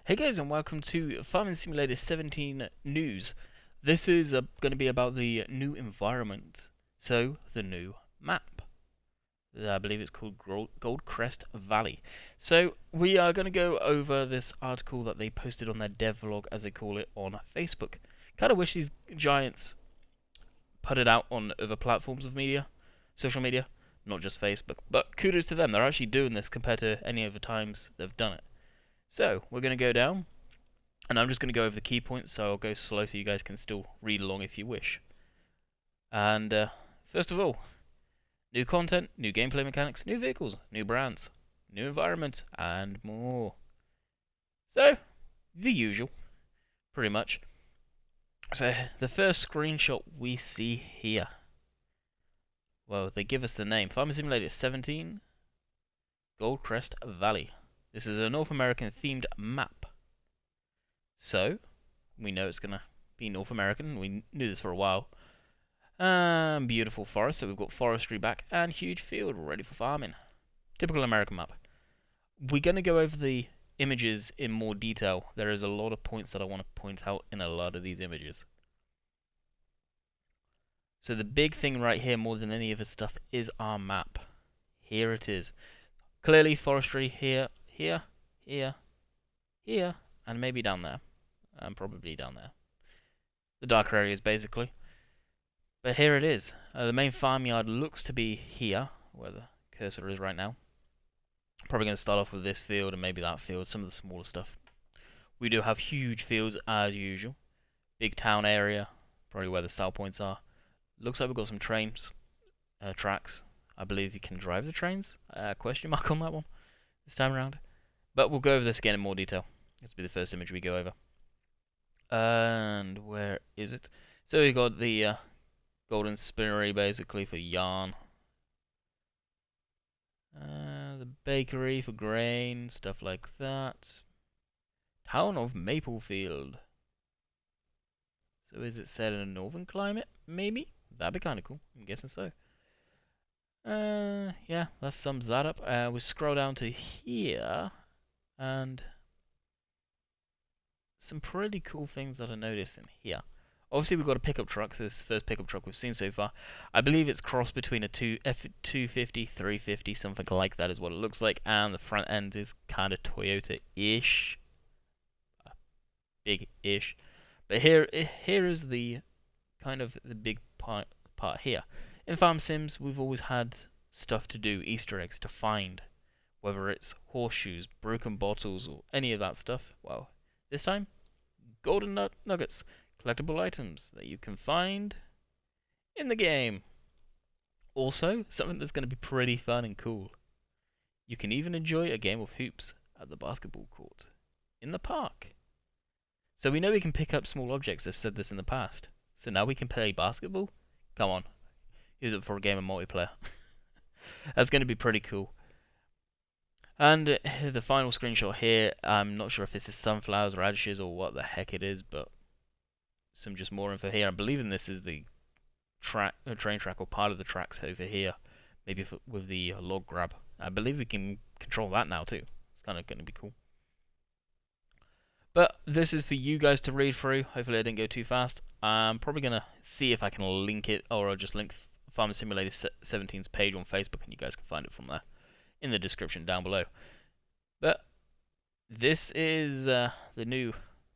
Hey guys, and welcome to Farming Simulator 17 news. This is going to be about the new environment, so the new map. I believe it's called Goldcrest Valley. So we are going to go over this article that they posted on their devlog, as they call it, on Facebook. Kind of wish these giants put it out on other platforms of media, social media, not just Facebook. But kudos to them, they're actually doing this compared to any other times they've done it. So, we're going to go down, and I'm just going to go over the key points, so I'll go slow so you guys can still read along if you wish. And, first of all, new content, new gameplay mechanics, new vehicles, new brands, new environment, and more. So, the usual, pretty much. So, the first screenshot we see here. Well, they give us the name. Farming Simulator 17, Goldcrest Valley. This is a North American themed map. So, we know it's going to be North American. We knew this for a while. Beautiful forest, so we've got forestry back, and huge field ready for farming. Typical American map. We're going to go over the images in more detail. There is a lot of points that I want to point out in a lot of these images. So the big thing right here, more than any of the stuff, is our map. Here it is. Clearly forestry here, here, here, here, and maybe down there. And probably down there. The darker areas, basically. But here it is. The main farmyard looks to be here, where the cursor is right now. Probably going to start off with this field and maybe that field, some of the smaller stuff. We do have huge fields as usual. Big town area, probably where the style points are. Looks like we've got some trains, tracks. I believe you can drive the trains. Question mark on that one this time around. But we'll go over this again in more detail. This will be the first image we go over. And where is it? So we got the golden spinnery basically for yarn. The bakery for grain, stuff like that. Town of Maplefield. So is it set in a northern climate? Maybe? That'd be kind of cool. I'm guessing so. Yeah, that sums that up. We scroll down to here, and some pretty cool things that I noticed in here. Obviously, we've got a pickup truck. So this is the first pickup truck we've seen so far. I believe it's crossed between a F250, 350, something like that is what it looks like. And the front end is kind of Toyota-ish. Big-ish. But here is the kind of the big part here. In Farm Sims, we've always had stuff to do, Easter eggs to find. Whether it's horseshoes, broken bottles, or any of that stuff. Well, this time, golden nuggets. Collectible items that you can find in the game. Also, something that's going to be pretty fun and cool. You can even enjoy a game of hoops at the basketball court in the park. So we know we can pick up small objects. I've said this in the past. So now we can play basketball? Come on. Use it for a game of multiplayer. That's going to be pretty cool. And the final screenshot here, I'm not sure if this is sunflowers, radishes, or what the heck it is, but some just more info here. I'm believing this is the train track or part of the tracks over here. Maybe with the log grab. I believe we can control that now too. It's kind of going to be cool. But this is for you guys to read through. Hopefully I didn't go too fast. I'm probably going to see if I can link it, or I'll just link Farming Simulator 17's page on Facebook and you guys can find it from there in the description down below. But this is the new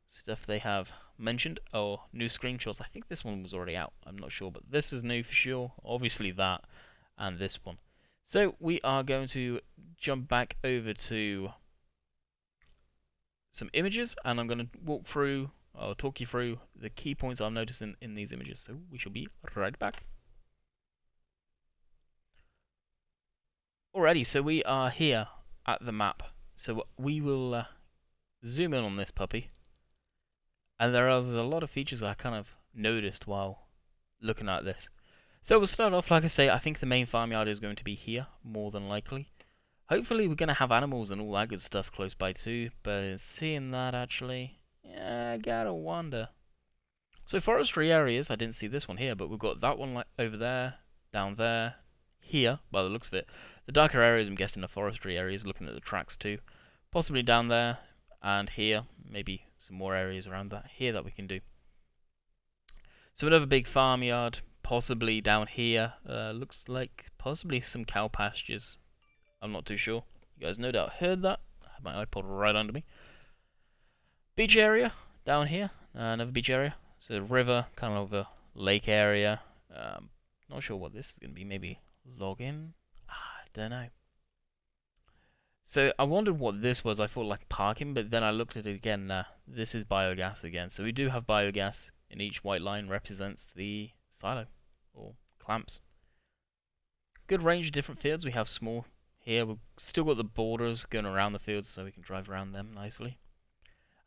stuff they have mentioned, or new screenshots. I think this one was already out, I'm not sure, but this is new for sure. Obviously that, and this one. So we are going to jump back over to some images, and I'm going to walk through, or talk you through the key points I'm noticing in these images. So we shall be right back. Alrighty, so we are here at the map. So we will zoom in on this puppy. And there is a lot of features I kind of noticed while looking at this. So we'll start off, like I say, I think the main farmyard is going to be here, more than likely. Hopefully we're going to have animals and all that good stuff close by too, but seeing that actually, yeah, I gotta wonder. So forestry areas, I didn't see this one here, but we've got that one over there, down there, here, by the looks of it. The darker areas, I'm guessing, are forestry areas, looking at the tracks too. Possibly down there, and here, maybe some more areas around that here that we can do. So another big farmyard, possibly down here. Looks like possibly some cow pastures. I'm not too sure. You guys no doubt heard that. I have my iPod right under me. Beach area down here, another beach area. So river, kind of a lake area. Not sure what this is going to be. Maybe login? I don't know. So I wondered what this was. I thought like parking, but then I looked at it again. This is biogas again. So we do have biogas, and each white line represents the silo or clamps. Good range of different fields. We have small here. We've still got the borders going around the fields, so we can drive around them nicely.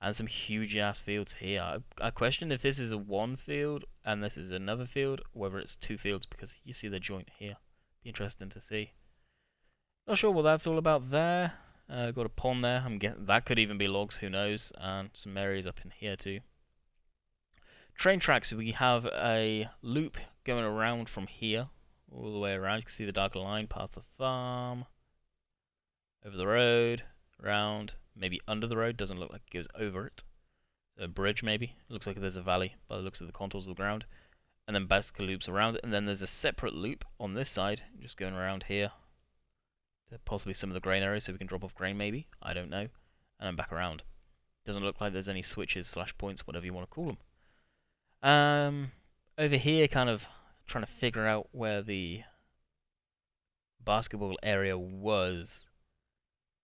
And some huge ass fields here. I question if this is a one field and this is another field, or whether it's two fields, because you see the joint here. Be interesting to see. Not sure what that's all about there. Got a pond there. I'm guessing that could even be logs. Who knows? And some areas up in here too. Train tracks. We have a loop going around from here all the way around. You can see the darker line past the farm, over the road, around, maybe under the road. Doesn't look like it goes over it. A bridge maybe. It looks like there's a valley by the looks of the contours of the ground. And then basically loops around it. And then there's a separate loop on this side, just going around here. Possibly some of the grain areas, so we can drop off grain maybe. I don't know. And then back around. Doesn't look like there's any switches / points, whatever you want to call them. Over here, kind of trying to figure out where the basketball area was.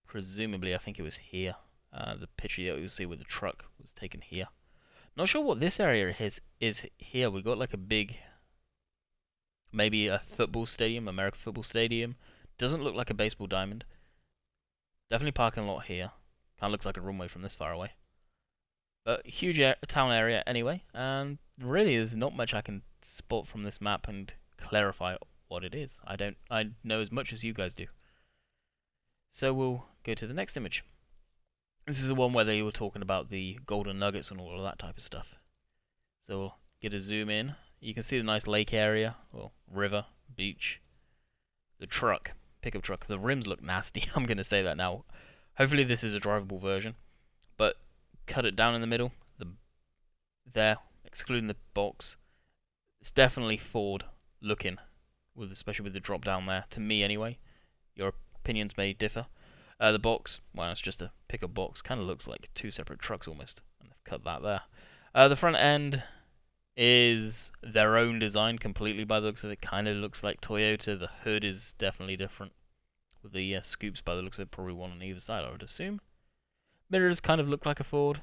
Presumably, I think it was here. The picture that you'll see with the truck was taken here. Not sure what this area is here. We got like a big, maybe a football stadium, American football stadium. Doesn't look like a baseball diamond. Definitely parking lot here. Kind of looks like a runway from this far away. But huge town area anyway. And really, there's not much I can spot from this map and clarify what it is. I know as much as you guys do. So we'll go to the next image. This is the one where they were talking about the golden nuggets and all of that type of stuff. So we'll get a zoom in. You can see the nice lake area, or river, beach. The truck, pickup truck. The rims look nasty. I'm going to say that now. Hopefully this is a drivable version. But cut it down in the middle. There, excluding the box. It's definitely Ford looking, especially with the drop down there. To me anyway. Your opinions may differ. The box, well, it's just a pickup box. Kind of looks like two separate trucks almost. And they've cut that there. The front end is their own design completely by the looks of it. Kind of looks like Toyota. The hood is definitely different. With the scoops by the looks of it, probably one on either side, I would assume. Mirrors kind of look like a Ford.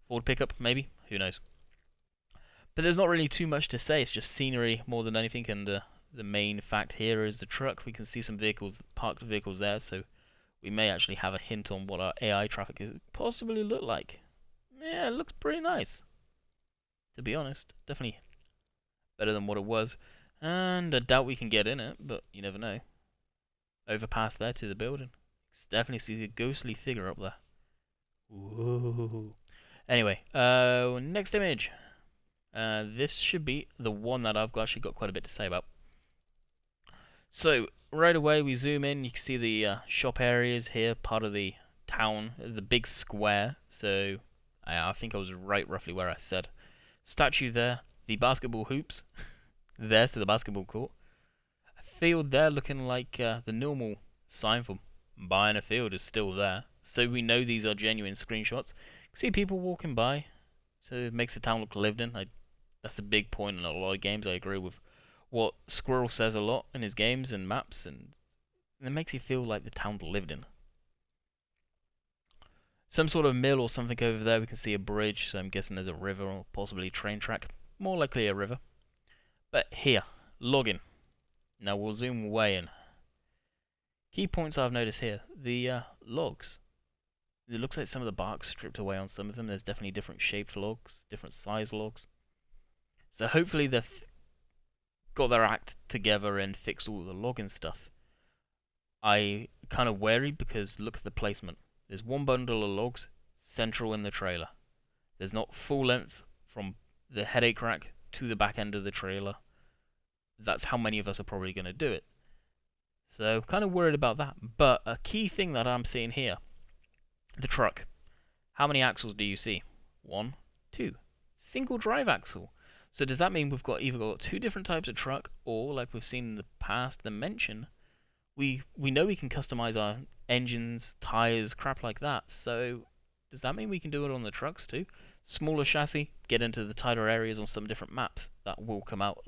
Ford pickup, maybe. Who knows? But there's not really too much to say. It's just scenery more than anything. And the main fact here is the truck. We can see some vehicles, parked vehicles there. So we may actually have a hint on what our AI traffic could possibly look like. Yeah, it looks pretty nice. To be honest, definitely better than what it was. And I doubt we can get in it, but you never know. Overpass there to the building. Definitely see a ghostly figure up there. Whoa. Anyway, next image. This should be the one that I've actually got quite a bit to say about. So, right away we zoom in, you can see the shop areas here, part of the town, the big square. So, I think I was right roughly where I said. Statue there, the basketball hoops there, so the basketball court. A field there looking like the normal sign for buying a field is still there. So we know these are genuine screenshots. See people walking by, so it makes the town look lived in. That's a big point in a lot of games. I agree with what Squirrel says a lot in his games and maps, and it makes you feel like the town's lived in. Some sort of mill or something over there. We can see a bridge, so I'm guessing there's a river or possibly a train track. More likely a river. But here, login. Now we'll zoom way in. Key points I've noticed here. The logs. It looks like some of the bark's stripped away on some of them. There's definitely different shaped logs, different size logs. So hopefully they've got their act together and fixed all the logging stuff. I kind of wary because look at the placement. There's one bundle of logs central in the trailer. There's not full length from the headache rack to the back end of the trailer. That's how many of us are probably going to do it. So kind of worried about that. But a key thing that I'm seeing here, the truck. How many axles do you see? 1, 2. Single drive axle. So does that mean we've either got two different types of truck, or like we've seen in the past, the mention, we know we can customize our engines, tires, crap like that. So does that mean we can do it on the trucks too? Smaller chassis, get into the tighter areas on some different maps that will come out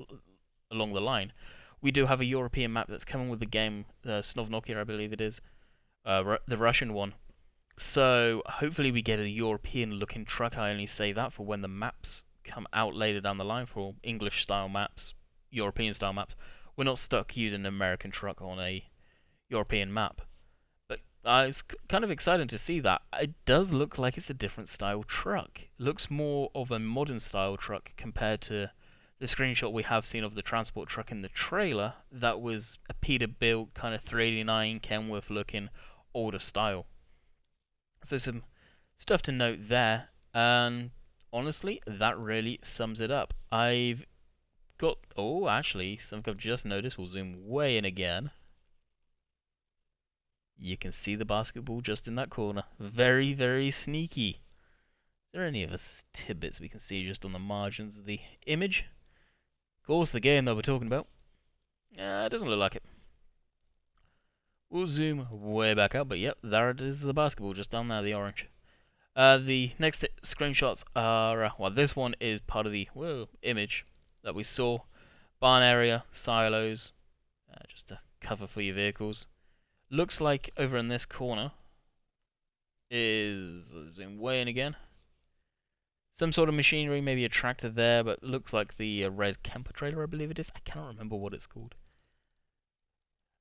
along the line. We do have a European map that's coming with the game, Snovnokia, I believe it is, the Russian one. So hopefully we get a European-looking truck. I only say that for when the maps come out later down the line for English-style maps, European-style maps. We're not stuck using an American truck on a European map. But it's kind of exciting to see that. It does look like it's a different style truck. It looks more of a modern-style truck compared to the screenshot we have seen of the transport truck in the trailer. That was a Peterbilt kind of 389 Kenworth-looking older style. So some stuff to note there, and honestly, that really sums it up. I've got, actually, something I've just noticed, we'll zoom way in again. You can see the basketball just in that corner. Very, very sneaky. Is there any other tidbits we can see just on the margins of the image? Of course, the game that we're talking about. It doesn't look like it. We'll zoom way back up, but yep, there it is, the basketball just down there, the orange. The next screenshots are, well, this one is part of the image that we saw. Barn area, silos, just a cover for your vehicles. Looks like over in this corner is, zoom way in again, some sort of machinery, maybe a tractor there, but looks like the red camper trailer, I believe it is. I cannot remember what it's called.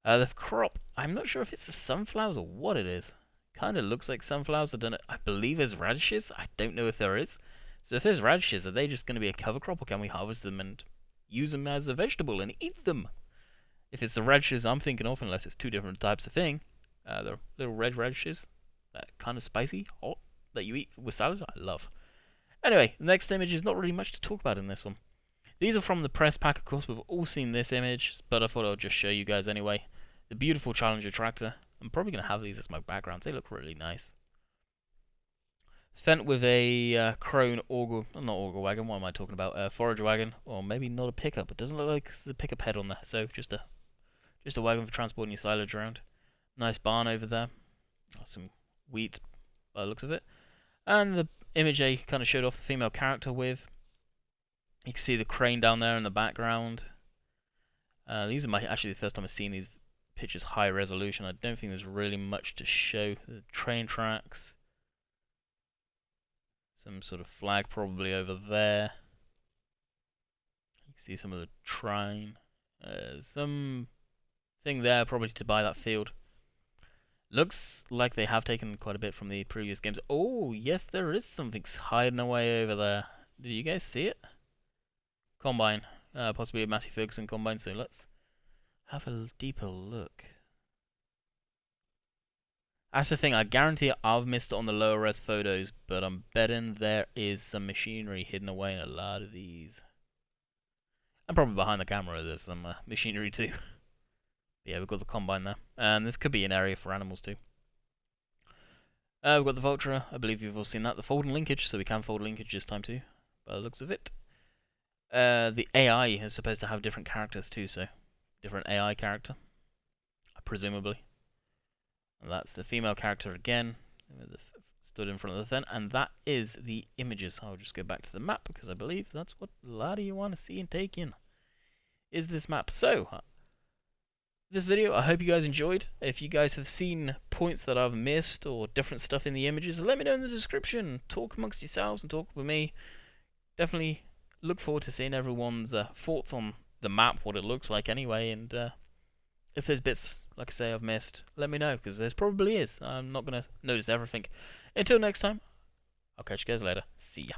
The crop, I'm not sure if it's the sunflowers or what it is. Kind of looks like sunflowers. I don't know. I believe there's radishes. I don't know if there is. So if there's radishes, are they just going to be a cover crop, or can we harvest them and use them as a vegetable and eat them? If it's the radishes I'm thinking of, unless it's two different types of thing, the little red radishes, that kind of spicy, hot, that you eat with salad, I love. Anyway, the next image is not really much to talk about in this one. These are from the press pack, of course. We've all seen this image, but I thought I'd just show you guys anyway. The beautiful Challenger tractor. I'm probably going to have these as my backgrounds. They look really nice. Fent with a crone auger, not auger wagon, what am I talking about? Forage wagon, or maybe not a pickup. It doesn't look like there's a pickup head on there, so just a wagon for transporting your silage around. Nice barn over there. Some wheat by the looks of it. And the image I kind of showed off the female character with. You can see the crane down there in the background. These are actually the first time I've seen these pictures high resolution. I don't think there's really much to show. The train tracks. Some sort of flag probably over there. You can see some of the train. Some thing there probably to buy that field. Looks like they have taken quite a bit from the previous games. Oh, yes, there is something hiding away over there. Did you guys see it? Combine. Possibly a Massey Ferguson combine, so let's have a deeper look. That's the thing, I guarantee I've missed it on the lower res photos, but I'm betting there is some machinery hidden away in a lot of these. And probably behind the camera there's some machinery too. But yeah, we've got the combine there. And this could be an area for animals too. We've got the Vulture, I believe you've all seen that. The fold and linkage, so we can fold linkage this time too, by the looks of it. The AI is supposed to have different characters too, so different AI character, presumably. And that's the female character again, stood in front of the vent, and that is the images. I'll just go back to the map because I believe that's what a lot of you want to see and take in, is this map. So, this video, I hope you guys enjoyed. If you guys have seen points that I've missed or different stuff in the images, let me know in the description. Talk amongst yourselves and talk with me. Definitely look forward to seeing everyone's thoughts on the map, what it looks like anyway, and if there's bits, like I say, I've missed, let me know, because there's probably is. I'm not going to notice everything. Until next time, I'll catch you guys later. See ya.